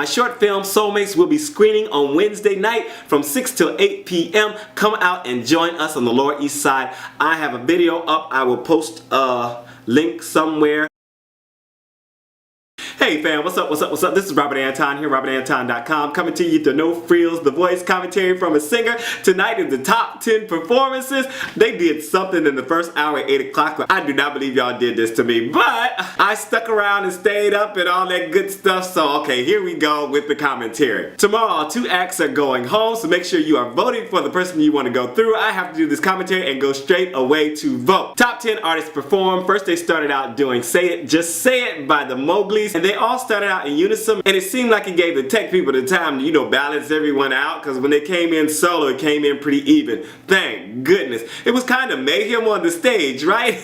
My short film Soulmates will be screening on Wednesday night from 6 till 8 p.m. Come out and join us on the Lower East Side. I have a video up. I will post a link somewhere. Hey fam, what's up, what's up, what's up? This is Robert Anton here, robertantonnyc.com, coming to you to No Frills, the voice commentary from a singer. Tonight is the top 10 performances. They did something in the first hour at 8 o'clock. I do not believe y'all did this to me, but I stuck around and stayed up and all that good stuff. So okay, here we go with the commentary. Tomorrow, 2 acts are going home, so make sure you are voting for the person you want to go through. I have to do this commentary and go straight away to vote. Top 10 artists perform. First they started out doing Say It, Just Say It by the Mowglis, and they all started out in unison, and it seemed like it gave the tech people the time to, you know, balance everyone out, because when they came in solo, it came in pretty even. Thank goodness. It was kind of mayhem on the stage, right?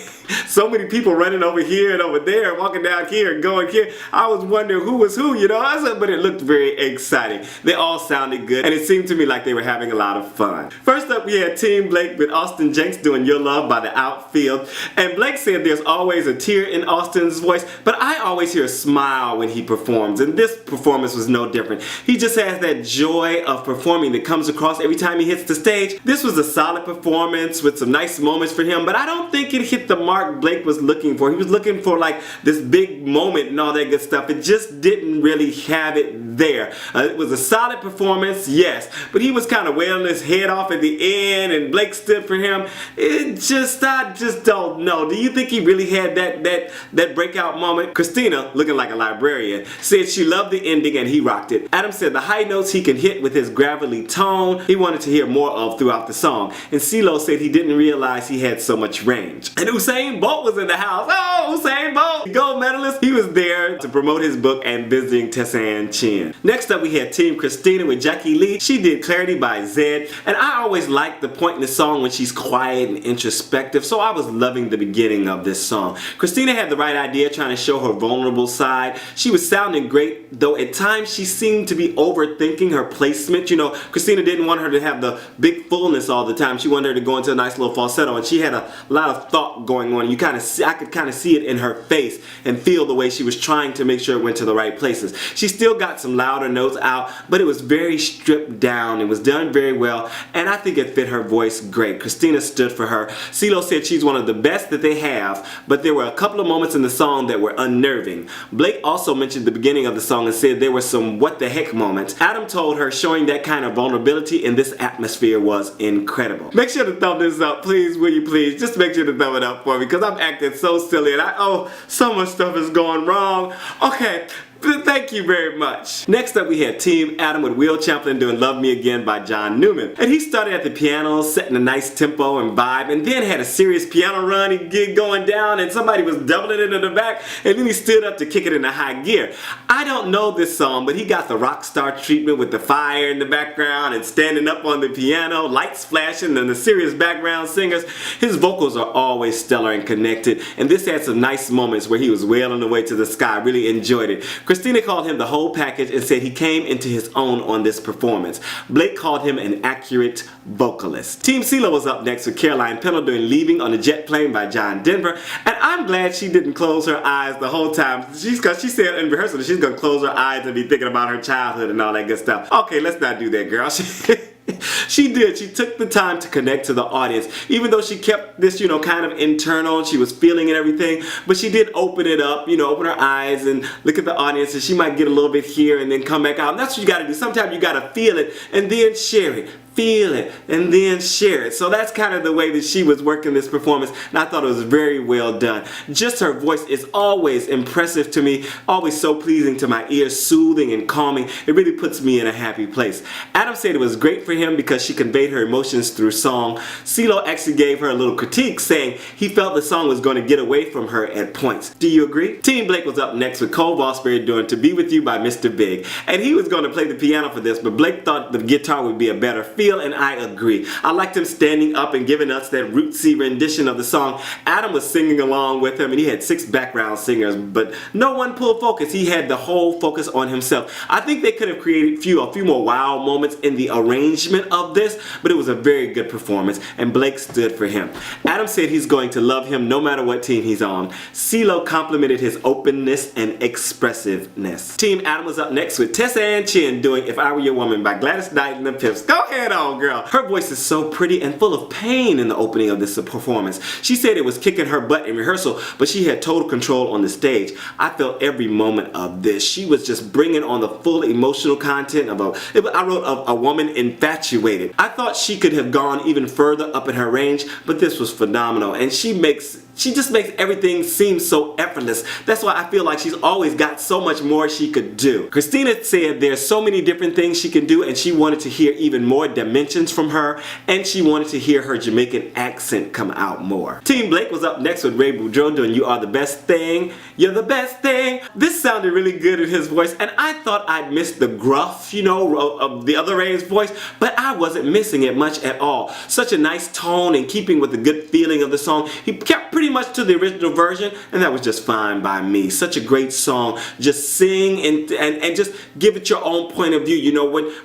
So many people running over here and over there, walking down here and going here. I was wondering who was who, you know, but it looked very exciting. They all sounded good, and it seemed to me like they were having a lot of fun. First up, we had TeamBlake with Austin Jenckes doing Your Love by the Outfield. And Blake said there's always a tear in Austin's voice, but I always hear a smile when he performs, and this performance was no different. He just has that joy of performing that comes across every time he hits the stage. This was a solid performance with some nice moments for him, but I don't think it hit the mark Blake was looking for. He was looking for like this big moment and all that good stuff. It just didn't really have it there. It was a solid performance, yes, but he was kind of wailing his head off at the end, and Blake stood for him. I just don't know. Do you think he really had that breakout moment? Christina, looking like a librarian, said she loved the ending and he rocked it. Adam said the high notes he can hit with his gravelly tone, he wanted to hear more of throughout the song. And CeeLo said he didn't realize he had so much range. And Usain Bolt was in the house. Oh, Usain Bolt, gold medalist. He was there to promote his book and visiting Tessanne Chin. Next up, we had TeamChristina with Jacquie. She did Clarity by Zedd, and I always liked the point in the song when she's quiet and introspective, so I was loving the beginning of this song. Christina had the right idea, trying to show her vulnerable side. She was sounding great, though at times she seemed to be overthinking her placement. You know, Christina didn't want her to have the big fullness all the time. She wanted her to go into a nice little falsetto, and she had a lot of thought going on. I could kind of see it in her face and feel the way she was trying to make sure it went to the right places. She still got some louder notes out, but it was very stripped down. It was done very well, and I think it fit her voice great. Christina stood for her. CeeLo said she's one of the best that they have, but there were a couple of moments in the song that were unnerving. Blake also mentioned the beginning of the song and said there were some what the heck moments. Adam told her showing that kind of vulnerability in this atmosphere was incredible. Make sure to thumb this up, please, will you please? Just make sure to thumb it up for me, because I'm acting so silly and so much stuff is going wrong. Okay. Thank you very much. Next up, we had TeamAdam with Will Champlin doing Love Me Again by John Newman. And he started at the piano, setting a nice tempo and vibe, and then had a serious piano run and gig going down, and somebody was doubling it in the back, and then he stood up to kick it into high gear. I don't know this song, but he got the rock star treatment with the fire in the background and standing up on the piano, lights flashing, and the serious background singers. His vocals are always stellar and connected, and this had some nice moments where he was wailing away to the sky. Really enjoyed it. Christina called him the whole package and said he came into his own on this performance. Blake called him an accurate vocalist. TeamCeelo was up next with Pennell doing Leaving on a Jet Plane by John Denver, and I'm glad she didn't close her eyes the whole time. Because she said in rehearsal that she's going to close her eyes and be thinking about her childhood and all that good stuff. Okay, let's not do that, girl. She did. She took the time to connect to the audience. Even though she kept this, you know, kind of internal, she was feeling and everything, but she did open it up, you know, open her eyes and look at the audience, and she might get a little bit here and then come back out. And that's what you got to do. Sometimes you got to feel it and then share it. Feel it and then share it. So that's kind of the way that she was working this performance, and I thought it was very well done. Just her voice is always impressive to me, always so pleasing to my ears, soothing and calming. It really puts me in a happy place. Adam said it was great for him because she conveyed her emotions through song. CeeLo actually gave her a little critique, saying he felt the song was going to get away from her at points. Do you agree? TeamBlake was up next with Vosbury doing To Be With You by Mr. Big, and he was going to play the piano for this, but Blake thought the guitar would be a better feel. feel, and I agree. I liked him standing up and giving us that rootsy rendition of the song. Adam was singing along with him, and he had 6 background singers, but no one pulled focus. He had the whole focus on himself. I think they could have created a few more wow moments in the arrangement of this, but it was a very good performance, and Blake stood for him. Adam said he's going to love him no matter what team he's on. CeeLo complimented his openness and expressiveness. TeamAdam was up next with Tessanne Chin doing If I Were Your Woman by Gladys Knight and the Pips. Go ahead on, girl. Her voice is so pretty and full of pain in the opening of this performance. She said it was kicking her butt in rehearsal, but she had total control on the stage. I felt every moment of this. She was just bringing on the full emotional content of I wrote of a woman infatuated. I thought she could have gone even further up in her range, but this was phenomenal, and she just makes everything seem so effortless. That's why I feel like she's always got so much more she could do. Christina said there's so many different things she can do, and she wanted to hear even more dimensions from her, and she wanted to hear her Jamaican accent come out more. TeamBlake was up next with Boudreaux doing You Are the Best Thing, You're the Best Thing. This sounded really good in his voice, and I thought I'd miss the gruff, of the other Ray's voice, but I wasn't missing it much at all. Such a nice tone in keeping with the good feeling of the song. He kept pretty much to the original version, and that was just fine by me. Such a great song. Just sing and just give it your own point of view.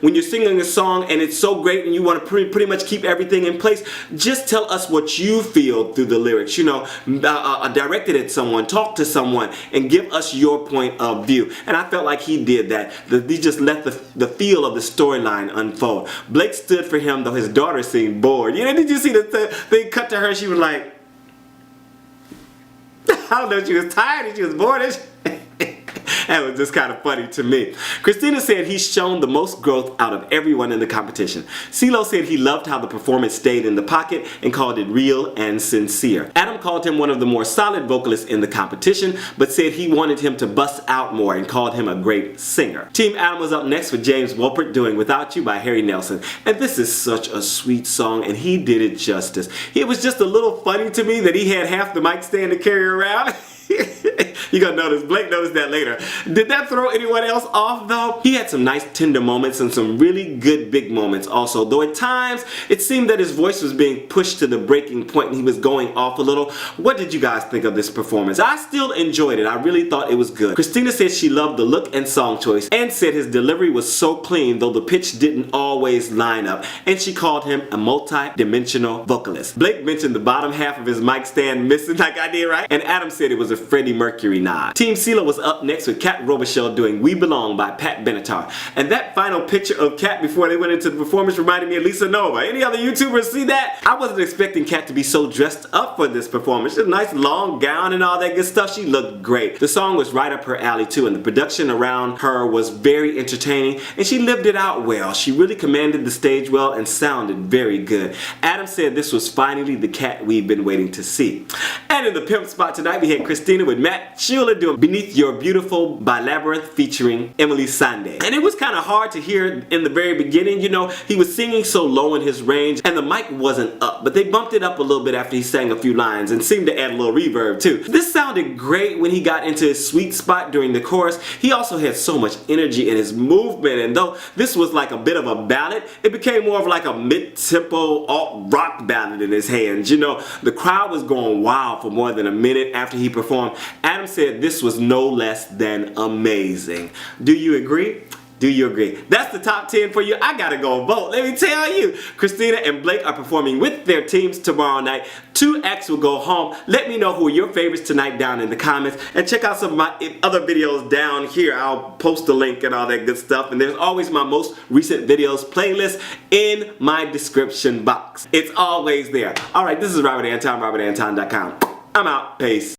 When you're singing a song and it's so great and you want to pretty much keep everything in place, just tell us what you feel through the lyrics. Direct it at someone, talk to someone, and give us your point of view. And I felt like he did that. He just let the feel of the storyline unfold. Blake stood for him, though his daughter seemed bored. Did you see the thing cut to her? She was like, I don't know if she was tired and she was bored. That was just kind of funny to me. Christina said he's shown the most growth out of everyone in the competition. CeeLo said he loved how the performance stayed in the pocket and called it real and sincere. Adam called him one of the more solid vocalists in the competition, but said he wanted him to bust out more and called him a great singer. TeamAdam was up next with James Wolpert doing Without You by Harry Nilsson. And this is such a sweet song, and he did it justice. It was just a little funny to me that he had half the mic stand to carry around. You're gonna notice, Blake noticed that later. Did that throw anyone else off though? He had some nice tender moments and some really good big moments also, though at times it seemed that his voice was being pushed to the breaking point and he was going off a little. What did you guys think of this performance? I still enjoyed it. I really thought it was good. Christina said she loved the look and song choice and said his delivery was so clean, though the pitch didn't always line up, and she called him a multi-dimensional vocalist. Blake mentioned the bottom half of his mic stand missing like I did, right? And Adam said it was a Freddie Mercury nod. TeamCeelo was up next with Kat Robichaud doing We Belong by Pat Benatar. And that final picture of Kat before they went into the performance reminded me of Lisa Nova. Any other YouTubers see that? I wasn't expecting Kat to be so dressed up for this performance. Just a nice long gown and all that good stuff. She looked great. The song was right up her alley too, and the production around her was very entertaining, and she lived it out well. She really commanded the stage well and sounded very good. Adam said this was finally the Kat we've been waiting to see. And in the pimp spot tonight, we had Christina with Matt Schuler doing Beneath Your Beautiful by Labrinth featuring Emeli Sande. And it was kind of hard to hear in the very beginning. He was singing so low in his range and the mic wasn't up, but they bumped it up a little bit after he sang a few lines and seemed to add a little reverb too. This sounded great when he got into his sweet spot during the chorus. He also had so much energy in his movement, and though this was like a bit of a ballad, it became more of like a mid-tempo alt-rock ballad in his hands. The crowd was going wild for more than a minute after he performed. Adam said this was no less than amazing. Do you agree? Do you agree? That's the top 10 for you. I gotta go vote. Let me tell you. Christina and Blake are performing with their teams tomorrow night. 2 acts will go home. Let me know who are your favorites tonight down in the comments. And check out some of my other videos down here. I'll post the link and all that good stuff. And there's always my most recent videos playlist in my description box. It's always there. Alright, this is Robert Anton, robertantonnyc.com. I'm out. Peace.